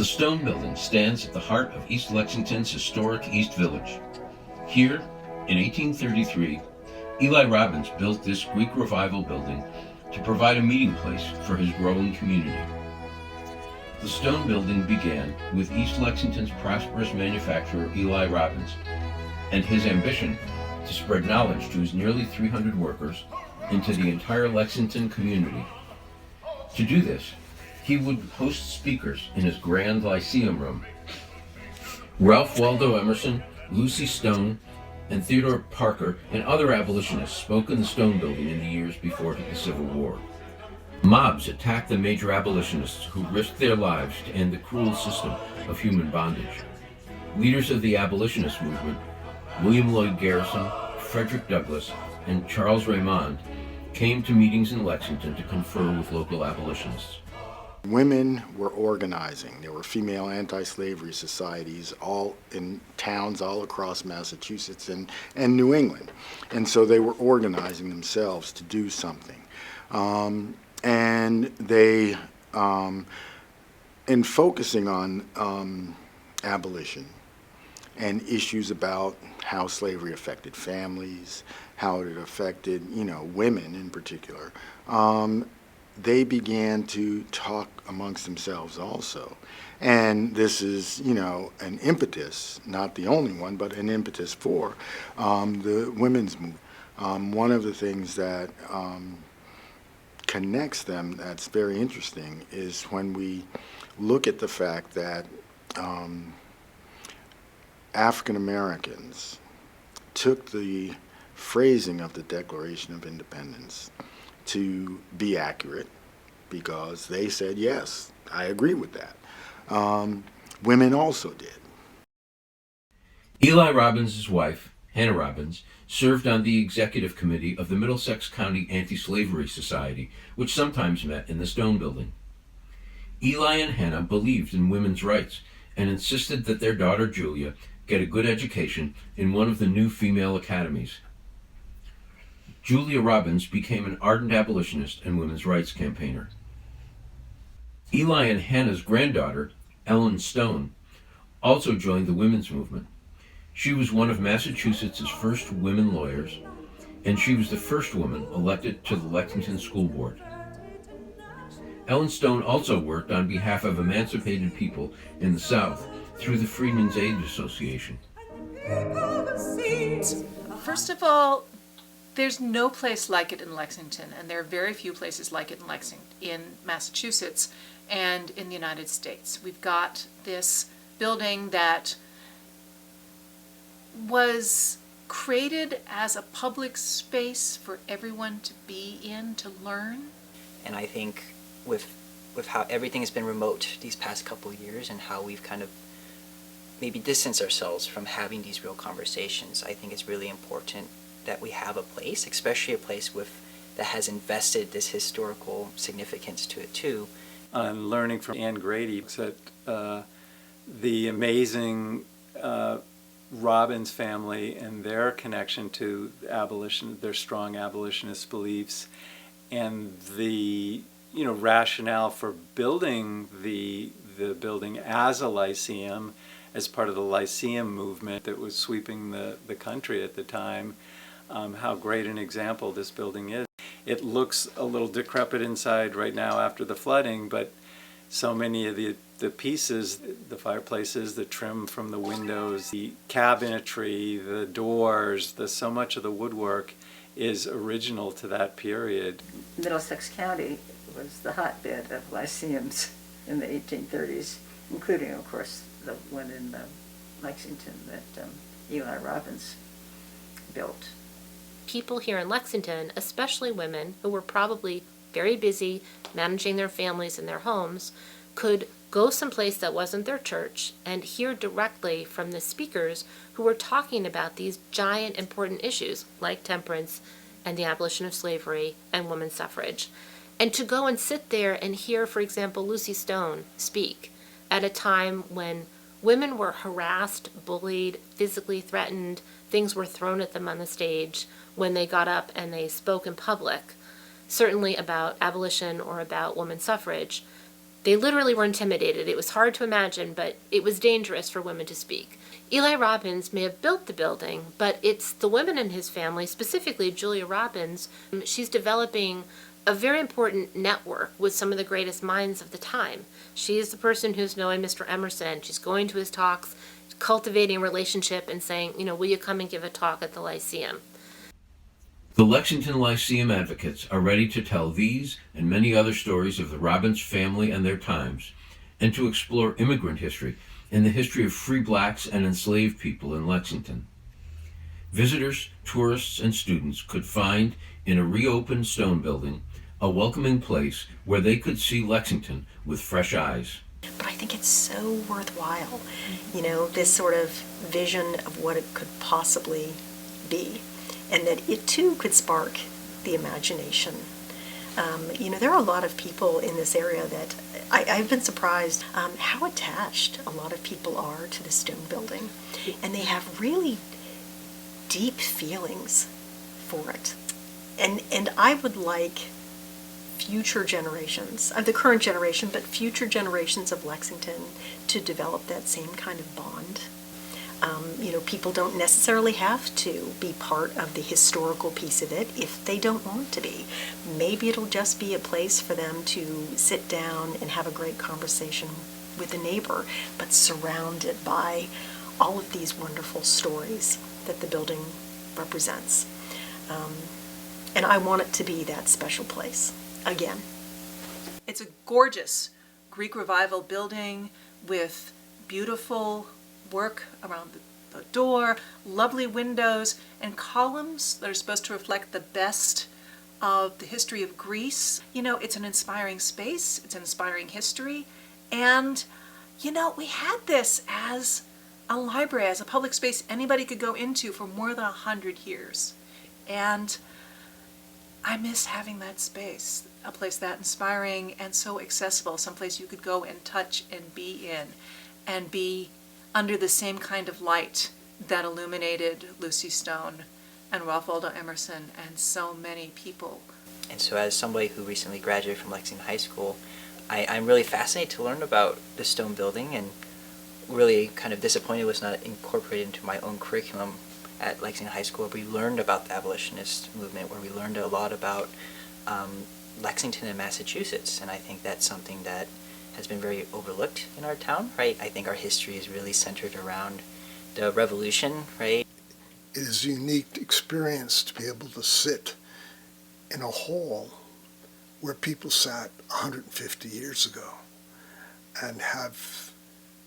The stone building stands at the heart of East Lexington's historic East Village. Here, in 1833, Eli Robbins built this Greek Revival building to provide a meeting place for his growing community. The stone building began with East Lexington's prosperous manufacturer Eli Robbins and his ambition to spread knowledge to his nearly 300 workers into the entire Lexington community. To do this, he would host speakers in his grand Lyceum room. Ralph Waldo Emerson, Lucy Stone, and Theodore Parker and other abolitionists spoke in the stone building in the years before the Civil War. Mobs attacked the major abolitionists who risked their lives to end the cruel system of human bondage. Leaders of the abolitionist movement, William Lloyd Garrison, Frederick Douglass, and Charles Raymond, came to meetings in Lexington to confer with local abolitionists. Women were organizing. There were female anti-slavery societies all in towns all across Massachusetts and New England. And so they were organizing themselves to do something. And they, in focusing on abolition and issues about how slavery affected families, how it affected, women in particular, they began to talk amongst themselves also. And this is, an impetus, not the only one, but an impetus for the women's movement. One of the things that connects them that's very interesting is when we look at the fact that African Americans took the phrasing of the Declaration of Independence to be accurate because they said, yes, I agree with that. Women also did. Eli Robbins' wife, Hannah Robbins, served on the executive committee of the Middlesex County Anti-Slavery Society, which sometimes met in the stone building. Eli and Hannah believed in women's rights and insisted that their daughter Julia get a good education in one of the new female academies. Julia Robbins became an ardent abolitionist and women's rights campaigner. Eli and Hannah's granddaughter, Ellen Stone, also joined the women's movement. She was one of Massachusetts' first women lawyers, and she was the first woman elected to the Lexington School Board. Ellen Stone also worked on behalf of emancipated people in the South through the Freedmen's Aid Association. First of all, there's no place like it in Lexington, and there are very few places like it in Massachusetts and in the United States. We've got this building that was created as a public space for everyone to be in, to learn. And I think with how everything has been remote these past couple of years and how we've kind of maybe distanced ourselves from having these real conversations, I think it's really important that we have a place, especially a place that has invested this historical significance to it too. I'm learning from Ann Grady that the amazing Robbins family and their connection to abolition, their strong abolitionist beliefs, and the rationale for building the building as a Lyceum, as part of the Lyceum movement that was sweeping the country at the time. How great an example this building is. It looks a little decrepit inside right now after the flooding, but so many of the pieces, the fireplaces, the trim from the windows, the cabinetry, the doors, so much of the woodwork is original to that period. Middlesex County was the hotbed of Lyceums in the 1830s, including, of course, the one in Lexington that Eli Robbins built. People here in Lexington, especially women who were probably very busy managing their families and their homes, could go someplace that wasn't their church and hear directly from the speakers who were talking about these giant important issues like temperance and the abolition of slavery and women's suffrage. And to go and sit there and hear, for example, Lucy Stone speak at a time when women were harassed, bullied, physically threatened, things were thrown at them on the stage when they got up and they spoke in public, certainly about abolition or about women's suffrage. They literally were intimidated. It was hard to imagine, but it was dangerous for women to speak. Eli Robbins may have built the building, but it's the women in his family, specifically Julia Robbins. She's developing a very important network with some of the greatest minds of the time. She is the person who's knowing Mr. Emerson. She's going to his talks, cultivating a relationship and saying, will you come and give a talk at the Lyceum? The Lexington Lyceum advocates are ready to tell these and many other stories of the Robbins family and their times, and to explore immigrant history and the history of free blacks and enslaved people in Lexington. Visitors, tourists, and students could find in a reopened stone building a welcoming place where they could see Lexington with fresh eyes. But I think it's so worthwhile, this sort of vision of what it could possibly be, and that it too could spark the imagination. There are a lot of people in this area that I've been surprised how attached a lot of people are to the stone building, and they have really deep feelings for it. And I would like future generations, of the current generation, but future generations of Lexington to develop that same kind of bond. People don't necessarily have to be part of the historical piece of it if they don't want to be. Maybe it'll just be a place for them to sit down and have a great conversation with a neighbor, but surrounded by all of these wonderful stories that the building represents. And I want it to be that special place again. It's a gorgeous Greek Revival building with beautiful work around the door, lovely windows, and columns that are supposed to reflect the best of the history of Greece. It's an inspiring space, it's an inspiring history, and, we had this as a library, as a public space anybody could go into for more than 100 years. And I miss having that space, a place that inspiring and so accessible, someplace you could go and touch and be in, and be under the same kind of light that illuminated Lucy Stone and Ralph Waldo Emerson and so many people. And so as somebody who recently graduated from Lexington High School, I'm really fascinated to learn about the stone building, and really kind of disappointed it was not incorporated into my own curriculum at Lexington High School, where we learned about the abolitionist movement, where we learned a lot about Lexington and Massachusetts. And I think that's something that has been very overlooked in our town, right? I think our history is really centered around the Revolution, right? It is a unique experience to be able to sit in a hall where people sat 150 years ago and have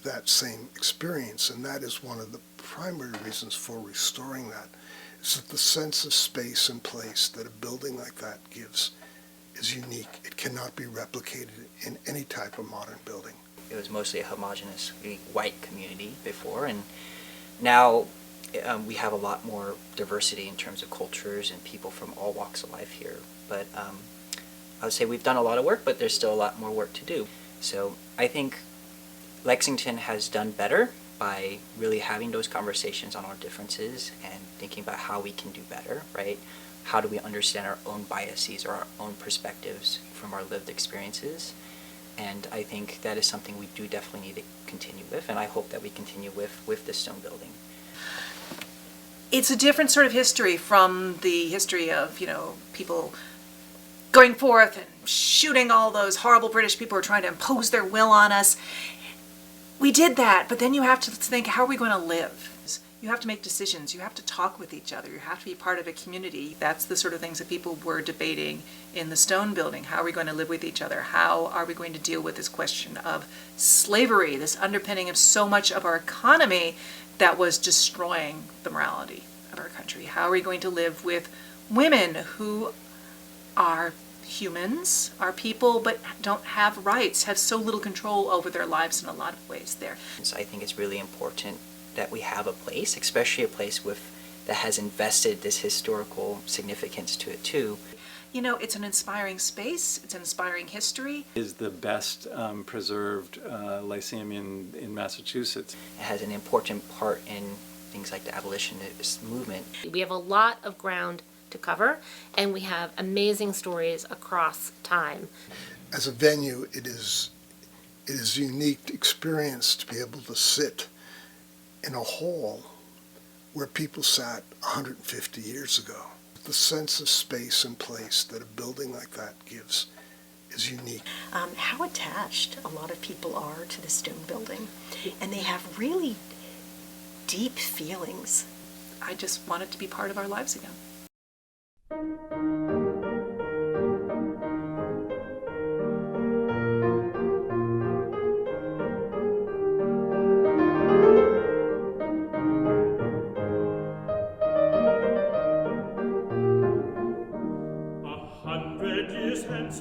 that same experience. And that is one of the primary reasons for restoring that, is that the sense of space and place that a building like that gives is unique. It cannot be replicated in any type of modern building. It was mostly a homogeneous white community before, and now we have a lot more diversity in terms of cultures and people from all walks of life here. But I would say we've done a lot of work, but there's still a lot more work to do. So I think Lexington has done better by really having those conversations on our differences and thinking about how we can do better, right? How do we understand our own biases or our own perspectives from our lived experiences? And I think that is something we do definitely need to continue with, and I hope that we continue with the stone building. It's a different sort of history from the history of, people going forth and shooting all those horrible British people who are trying to impose their will on us. We did that, but then you have to think, how are we going to live? You have to make decisions. You have to talk with each other. You have to be part of a community. That's the sort of things that people were debating in the stone building. How are we going to live with each other? How are we going to deal with this question of slavery, this underpinning of so much of our economy that was destroying the morality of our country? How are we going to live with women who are humans, are people, but don't have rights, have so little control over their lives in a lot of ways there? So I think it's really important that we have a place, especially a place that has invested this historical significance to it too. It's an inspiring space, it's an inspiring history. It is the best preserved Lyceum in Massachusetts. It has an important part in things like the abolitionist movement. We have a lot of ground to cover, and we have amazing stories across time. As a venue, it is It is a unique experience to be able to sit in a hall where people sat 150 years ago. The sense of space and place that a building like that gives is unique. How attached a lot of people are to the stone building, and they have really deep feelings. I just want it to be part of our lives again.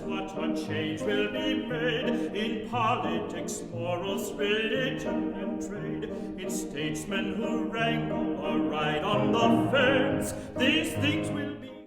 What a change will be made in politics, morals, religion, and trade, in statesmen who wrangle or ride on the fence. These things will